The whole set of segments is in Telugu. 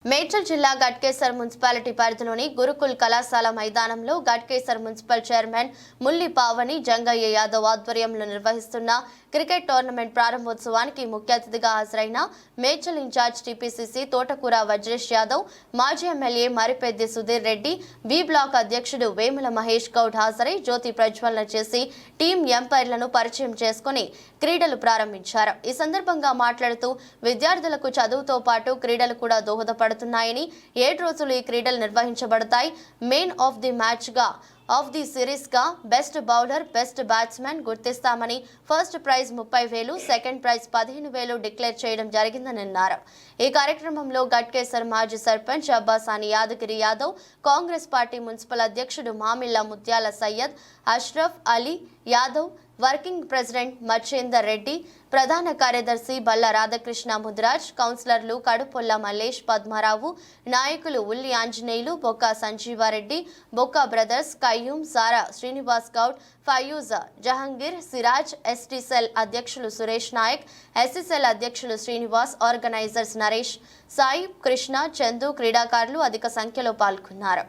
మేడ్చల్ జిల్లా గట్కేసర్ మున్సిపాలిటీ పరిధిలోని గురుకుల్ కళాశాల మైదానంలో గట్కేసర్ మున్సిపల్ చైర్మన్ ముల్లి పావని జంగయ్య యాదవ్ ఆధ్వర్యంలో నిర్వహిస్తున్న క్రికెట్ టోర్నమెంట్ ప్రారంభోత్సవానికి ముఖ్య అతిథిగా హాజరైన మేడ్చల్ ఇన్ఛార్జ్ టీపీసీసీ తోటకూర వజ్రేష్ యాదవ్, మాజీ MLA Maripeddi Sudheer Reddy, B block అధ్యక్షుడు వేముల మహేష్ గౌడ్ హాజరై జ్యోతి ప్రజ్వలన చేసి టీం ఎంపైర్లను పరిచయం చేసుకుని క్రీడలు ప్రారంభించారు. ఈ సందర్భంగా మాట్లాడుతూ విద్యార్థులకు చదువుతో పాటు క్రీడలు కూడా దోహదపడుతున్నాయని 7 రోజులు ఈ క్రీడలు నిర్వహించబడతాయి. మెయిన్ ఆఫ్ ది మ్యాచ్ గా ఆఫ్ ది సిరీస్ గా బెస్ట్ బౌలర్, బెస్ట్ బ్యాట్స్మెన్ గుర్తిస్తామని first prize 30,000, second prize 15,000 declare చేయడం జరిగిందని అన్నారు. ఈ కార్యక్రమంలో గట్కేసర్ మాజీ సర్పంచ్ అబ్బాసాని యాదగిరి యాదవ్, కాంగ్రెస్ పార్టీ మున్సిపల్ అధ్యక్షుడు మామిళ్ళ ముత్యాల సయ్యద్, అష్రఫ్ అలీ యాదవ్, వర్కింగ్ ప్రెసిడెంట్ మచ్చేందర్ రెడ్డి, ప్రధాన కార్యదర్శి బల్ల రాధాకృష్ణ ముద్రాజ్, కౌన్సిలర్లు కడుపొల్ల మల్లేష్, పద్మారావు, నాయకులు ఉల్లి ఆంజనేయులు, బొక్క సంజీవారెడ్డి, బొక్క బ్రదర్స్, కయ్యూం, సారా శ్రీనివాస్ గౌడ్, ఫయూజ్, జహంగీర్, సిరాజ్, ఎస్టీ సెల్ అధ్యక్షులు సురేష్ నాయక్, ఎస్సీ సెల్ అధ్యక్షులు శ్రీనివాస్, ఆర్గనైజర్స్ నరేష్, సాయి, కృష్ణ, చందు, క్రీడాకారులు అధిక సంఖ్యలో పాల్గొన్నారు.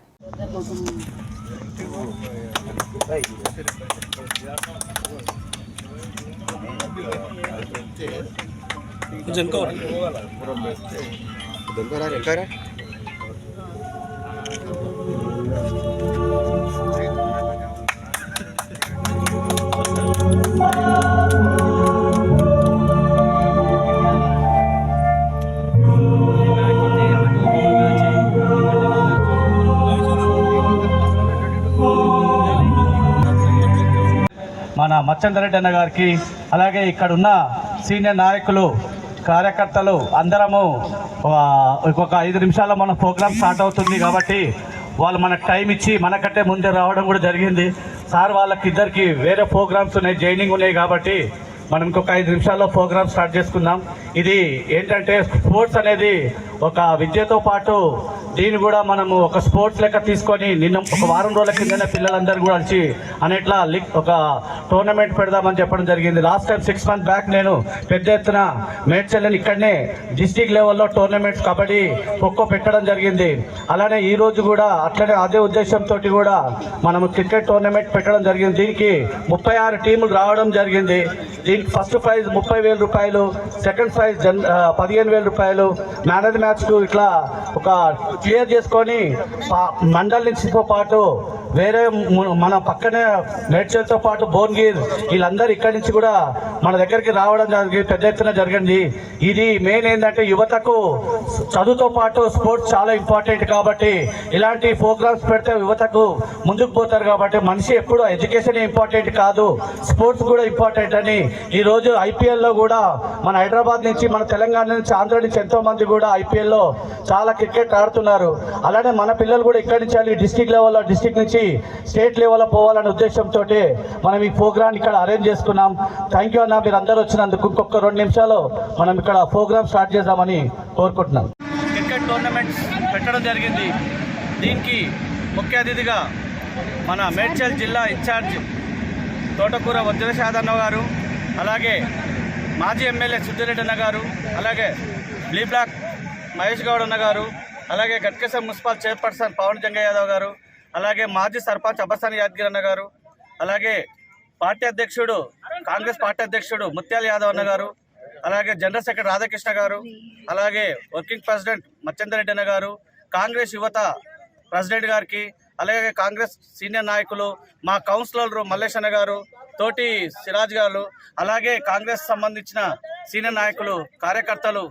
మన మచ్చేందర్ రెడ్డి అన్న గారికి, అలాగే ఇక్కడ ఉన్న సీనియర్ నాయకులు, కార్యకర్తలు అందరము ఒక 5 నిమిషాల్లో మన ప్రోగ్రామ్ స్టార్ట్ అవుతుంది కాబట్టి వాళ్ళు మనకు టైం ఇచ్చి మనకంటే ముందే రావడం కూడా జరిగింది. సార్ వాళ్ళకి ఇద్దరికి వేరే ప్రోగ్రామ్స్ ఉన్నాయి, జాయినింగ్ ఉన్నాయి కాబట్టి మనం ఇంకొక 5 నిమిషాల్లో ప్రోగ్రామ్ స్టార్ట్ చేసుకుందాం. ఇది ఏంటంటే స్పోర్ట్స్ అనేది ఒక విద్యతో పాటు దీన్ని కూడా మనము ఒక స్పోర్ట్స్ లెక్క తీసుకొని నిన్న ఒక వారం రోజుల కిందనే పిల్లలందరూ కూడా వచ్చి అనేట్లా ఒక టోర్నమెంట్ పెడదామని చెప్పడం జరిగింది. లాస్ట్ టైం 6 months బ్యాక్ నేను పెద్ద ఎత్తున మేడ్చల్ని ఇక్కడనే డిస్టిక్ లెవెల్లో టోర్నమెంట్స్ కబడ్డీ, ఖోఖో పెట్టడం జరిగింది. అలానే ఈ రోజు కూడా అట్లనే అదే ఉద్దేశంతో కూడా మనము క్రికెట్ టోర్నమెంట్ పెట్టడం జరిగింది. దీనికి 36 టీములు రావడం జరిగింది. దీనికి ఫస్ట్ ప్రైజ్ 30,000 రూపాయలు, సెకండ్ ప్రైజ్ 15,000 రూపాయలు, మ్యాన్ ఆఫ్ ది మ్యాచ్కు ఇట్లా ఒక క్లియర్ చేసుకొని మండల్ నుంచితో పాటు వేరే మన పక్కనే మేడ్చల్తో పాటు భువనగిర్ వీళ్ళందరూ ఇక్కడి నుంచి కూడా మన దగ్గరికి రావడం జరిగింది, పెద్ద ఎత్తున జరిగింది. ఇది మెయిన్ ఏంటంటే యువతకు చదువుతో పాటు స్పోర్ట్స్ చాలా ఇంపార్టెంట్ కాబట్టి ఇలాంటి ప్రోగ్రామ్స్ పెడితే యువతకు ముందుకు పోతారు. కాబట్టి మనిషి ఎప్పుడు ఎడ్యుకేషన్ ఇంపార్టెంట్ కాదు, స్పోర్ట్స్ కూడా ఇంపార్టెంట్ అని ఈరోజు ఐపీఎల్లో కూడా మన హైదరాబాద్ నుంచి, మన తెలంగాణ నుంచి, ఆంధ్ర నుంచి ఎంతో మంది కూడా ఐపీఎల్లో చాలా క్రికెట్ ఆడుతున్నారు. అలానే మన పిల్లలు కూడా ఇక్కడి నుంచి డిస్టిక్ లెవెల్లో, డిస్టిక్ నుంచి స్టేట్ లెవెల్లో పోవాలనే ఉద్దేశంతో మనం ఈ ప్రోగ్రామ్ ఇక్కడ అరేంజ్ చేసుకున్నాం. థ్యాంక్ యూ అన్న, మీరు అందరూ వచ్చినందుకు. ఇంకొక 2 నిమిషాలు మనం ఇక్కడ ప్రోగ్రామ్ స్టార్ట్ చేద్దామని కోరుకుంటున్నాం. క్రికెట్ టోర్నమెంట్స్ పెట్టడం జరిగింది. దీనికి ముఖ్య అతిథిగా మన మేడ్చల్ జిల్లా ఇన్ఛార్జ్ తోటకూర వజ్రేష్ యాదవ్ గారు, అలాగే మాజీ ఎమ్మెల్యే సుధీర్ రెడ్డి అన్న గారు, అలాగే బి బ్లాక్ మహేష్ గౌడ్ అన్న గారు, అలాగే గట్కేసర్ మున్సిపల్ చైర్పర్సన్ పవన్ జంగయ్య యాదవ్ గారు, అలాగే మాజీ సర్పంచ్ అబ్బాసాని యాదగిరి అన్న గారు, అలాగే పార్టీ అధ్యక్షుడు, కాంగ్రెస్ పార్టీ అధ్యక్షుడు ముత్యాల యాదవ్ అన్న గారు, అలాగే జనరల్ సెక్రటరీ రాధాకృష్ణ గారు, అలాగే వర్కింగ్ ప్రెసిడెంట్ మచ్చేందర్ రెడ్డి అన్న గారు, కాంగ్రెస్ యువత ప్రెసిడెంట్ గారికి, అలాగే కాంగ్రెస్ సీనియర్ నాయకులు, మా కౌన్సిలర్లు మల్లేష్ అన్న గారు, తోటి సిరాజ్ గారు, అలాగే కాంగ్రెస్ సంబంధించిన సీనియర్ నాయకులు, కార్యకర్తలు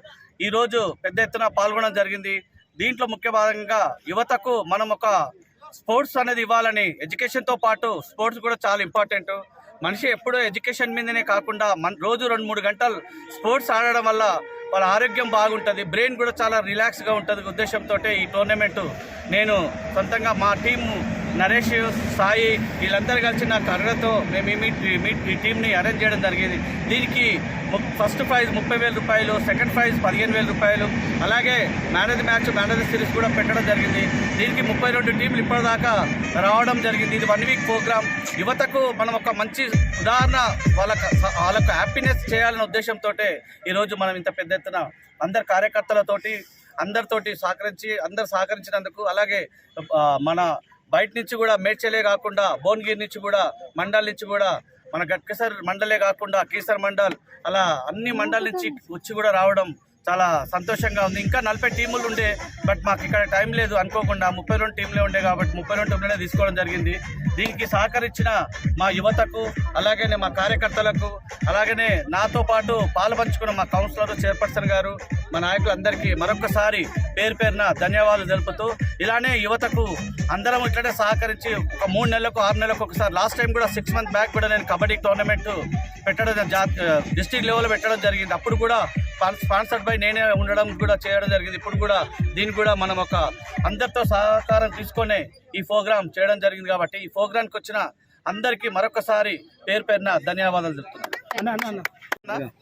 ఈరోజు పెద్ద ఎత్తున పాల్గొనడం జరిగింది. దీంట్లో ముఖ్య భాగంగా యువతకు మనం ఒక స్పోర్ట్స్ అనేది ఇవ్వాలని, ఎడ్యుకేషన్తో పాటు స్పోర్ట్స్ కూడా చాలా ఇంపార్టెంట్. మనిషి ఎప్పుడూ ఎడ్యుకేషన్ మీదనే కాకుండా రోజు 2-3 గంటలు స్పోర్ట్స్ ఆడడం వల్ల వాళ్ళ ఆరోగ్యం బాగుంటుంది, బ్రెయిన్ కూడా చాలా రిలాక్స్గా ఉంటుంది. ఉద్దేశంతో ఈ టోర్నమెంటు నేను సొంతంగా మా టీము నరేష్, సాయి వీళ్ళందరూ కలిసి నా కర్రతో మేము ఈ టీంని అరేంజ్ చేయడం జరిగింది. దీనికి ఫస్ట్ ప్రైజ్ 30,000 రూపాయలు, సెకండ్ ప్రైజ్ 15,000 రూపాయలు, అలాగే man of the match, man of the series కూడా పెట్టడం జరిగింది. దీనికి 32 టీంలు ఇప్పటిదాకా రావడం జరిగింది. ఇది 1 వీక్ ప్రోగ్రామ్. యువతకు మనం ఒక మంచి ఉదాహరణ, వాళ్ళకు హ్యాపీనెస్ చేయాలనే ఉద్దేశంతో ఈరోజు మనం ఇంత పెద్ద ఎత్తున అందరు కార్యకర్తలతోటి అందరితోటి అందరు సహకరించినందుకు, అలాగే మన బయట నుంచి కూడా మేడ్చలే కాకుండా భువనగిరి నుంచి కూడా మండల్ నుంచి కూడా మన గట్కేసర్ మండలే కాకుండా కీసర్ మండల్ అలా అన్ని మండల నుంచి వచ్చి కూడా రావడం చాలా సంతోషంగా ఉంది. ఇంకా 40 టీములు ఉండే, బట్ మాకు ఇక్కడ టైం లేదు అనుకోకుండా 32 టీంలే ఉండే కాబట్టి 32 టీంలనే తీసుకోవడం జరిగింది. దీనికి సహకరించిన మా యువతకు, అలాగనే మా కార్యకర్తలకు, అలాగనే నాతో పాటు పాలుపంచుకున్న మా కౌన్సిలర్, చైర్పర్సన్ గారు, మా నాయకులందరికీ మరొకసారి పేరున ధన్యవాదాలు తెలుపుతూ, ఇలానే యువతకు అందరం ఇట్లనే సహకరించి ఒక 3 నెలలకు 6 నెలలకు ఒకసారి, లాస్ట్ టైం కూడా 6 మంత్స్ బ్యాక్ కూడా నేను కబడ్డీ టోర్నమెంట్ పెట్టడం డిస్ట్రిక్ట్ లెవెల్లో పెట్టడం జరిగింది. అప్పుడు కూడా స్పాన్సర్డ్ బై నేనే ఉండడం కూడా చేయడం జరిగింది. ఇప్పుడు కూడా దీనికి కూడా మనం ఒక అందరితో సహకారం తీసుకొని ఈ ప్రోగ్రామ్ చేయడం జరిగింది. కాబట్టి ఈ ప్రోగ్రాంకి వచ్చిన అందరికీ మరొకసారి పేరున ధన్యవాదాలు చెప్తున్నాను.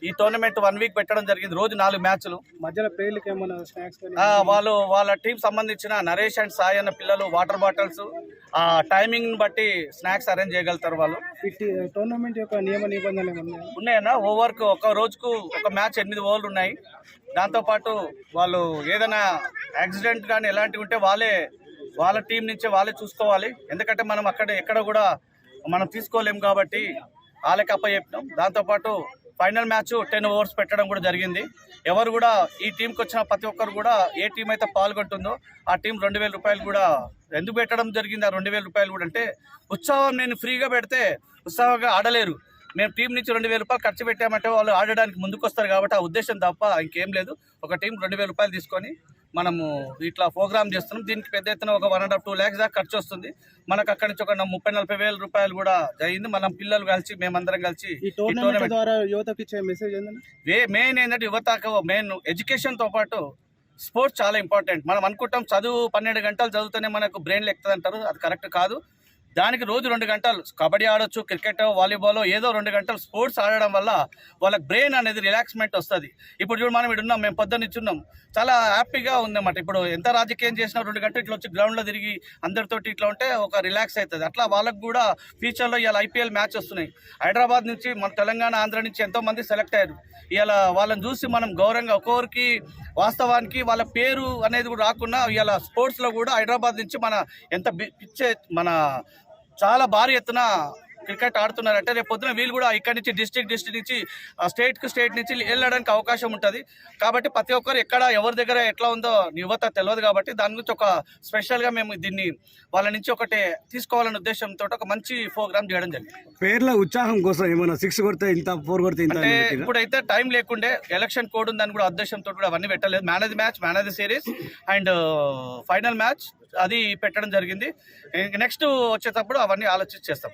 ఈ టోర్నమెంట్ 1 వీక్ పెట్టడం జరిగింది. రోజు 4 మ్యాచ్లు. మధ్యలో పేర్లకి ఏమన్నా స్నాక్స్ వాళ్ళ టీం సంబంధించిన నరేష్ అండ్ సాయి అన్న పిల్లలు వాటర్ బాటిల్స్ ఆ టైమింగ్ బట్టి స్నాక్స్ అరేంజ్ చేయగలుగుతారు. వాళ్ళు టోర్నమెంట్ యొక్క నియమ నిబంధనలు ఉన్నాయన్నా. ఓవర్కు ఒక రోజుకు ఒక మ్యాచ్ 8 ఓవర్లు ఉన్నాయి. దాంతోపాటు వాళ్ళు ఏదైనా యాక్సిడెంట్ కానీ ఎలాంటివి ఉంటే వాళ్ళ టీం నుంచి వాళ్ళే చూసుకోవాలి. ఎందుకంటే మనం ఎక్కడ కూడా మనం తీసుకోలేము కాబట్టి వాళ్ళకి అప్పచెప్పినాం. దాంతోపాటు ఫైనల్ మ్యాచ్ 10 ఓవర్స్ పెట్టడం కూడా జరిగింది. ఎవరు కూడా ఈ టీంకి వచ్చిన ప్రతి ఒక్కరు కూడా ఏ టీం అయితే పాల్గొంటుందో ఆ టీం 2000 రూపాయలు కూడా ఎందుకు పెట్టడం జరిగింది. ఆ 2000 రూపాయలు కూడా అంటే ఉత్సవం నేను ఫ్రీగా పెడితే ఉత్సవంగా ఆడలేరు. మేము టీం నుంచి 2000 రూపాయలు ఖర్చు పెట్టామంటే వాళ్ళు ఆడడానికి ముందుకు వస్తారు కాబట్టి ఆ ఉద్దేశం తప్ప ఇంకేం లేదు. ఒక టీం 2000 రూపాయలు తీసుకొని మనము ఇట్లా ప్రోగ్రామ్ చేస్తున్నాం. దీనికి పెద్ద ఎత్తున ఒక 1.5-2 lakhs దాకా ఖర్చు వస్తుంది. మనకు అక్కడి నుంచి ఒక 30-40 వేల రూపాయలు కూడా జరిగింది. మనం పిల్లలు కలిసి మేమందరం కలిసి మెయిన్ ఏంటంటే యువతకు మెయిన్ ఎడ్యుకేషన్తో పాటు స్పోర్ట్స్ చాలా ఇంపార్టెంట్. మనం అనుకుంటాం చదువు 12 గంటలు చదివితేనే మనకు బ్రెయిన్ ఎక్కుతుంది అంటారు. అది కరెక్ట్ కాదు. దానికి రోజు 2 గంటలు కబడ్డీ ఆడొచ్చు, క్రికెట్, వాలీబాల్, ఏదో 2 గంటలు స్పోర్ట్స్ ఆడడం వల్ల వాళ్ళకి బ్రెయిన్ అనేది రిలాక్స్మెంట్ వస్తుంది. ఇప్పుడు చూడు మనం ఇక్కడ ఉన్నాం, మేము పొద్దున్న ఇచ్చున్నాం, చాలా హ్యాపీగా ఉందన్నమాట. ఇప్పుడు ఎంత రాజకీయం చేసినా 2 గంటలు ఇట్లా వచ్చి గ్రౌండ్లో తిరిగి అందరితోటి ఇట్లా ఉంటే ఒక రిలాక్స్ అవుతుంది. అట్లా వాళ్ళకు కూడా ఫ్యూచర్లో ఇవాళ IPL మ్యాచ్ వస్తున్నాయి. హైదరాబాద్ నుంచి మన తెలంగాణ, ఆంధ్ర నుంచి ఎంతోమంది సెలెక్ట్ అయ్యారు. ఇవాళ వాళ్ళని చూసి మనం గౌరవంగా ఒక్కొక్కరికి వాస్తవానికి వాళ్ళ పేరు అనేది కూడా రాకుండా ఇవాళ స్పోర్ట్స్లో కూడా హైదరాబాద్ నుంచి మన చాలా భారీ ఎత్తున క్రికెట్ ఆడుతున్నారంటే రేపు పొద్దున వీళ్ళు కూడా ఇక్కడ నుంచి డిస్ట్రిక్ట్ నుంచి స్టేట్ నుంచి వెళ్ళడానికి అవకాశం ఉంటుంది. కాబట్టి ప్రతి ఒక్కరు ఎక్కడ ఎవరి దగ్గర ఎట్లా ఉందో యువత తెలియదు. కాబట్టి దాని గురించి ఒక స్పెషల్గా మేము దీన్ని వాళ్ళ నుంచి ఒకటే తీసుకోవాలనే ఉద్దేశంతో ఒక మంచి ప్రోగ్రామ్ చేయడం జరిగింది. పేర్ల ఉత్సాహం కోసం ఏమైనా 6 కొడితే ఇంత 4 కొడితే ఇంత అంటే ఇప్పుడైతే టైం లేకుండే ఎలక్షన్ కోడ్ ఉందని కూడా ఉద్దేశంతో కూడా అవన్నీ పెట్టలేదు. Man of the match, man of the series and final match అది పెట్టడం జరిగింది. నెక్స్ట్ వచ్చేటప్పుడు అవన్నీ ఆలోచించి చేస్తాం.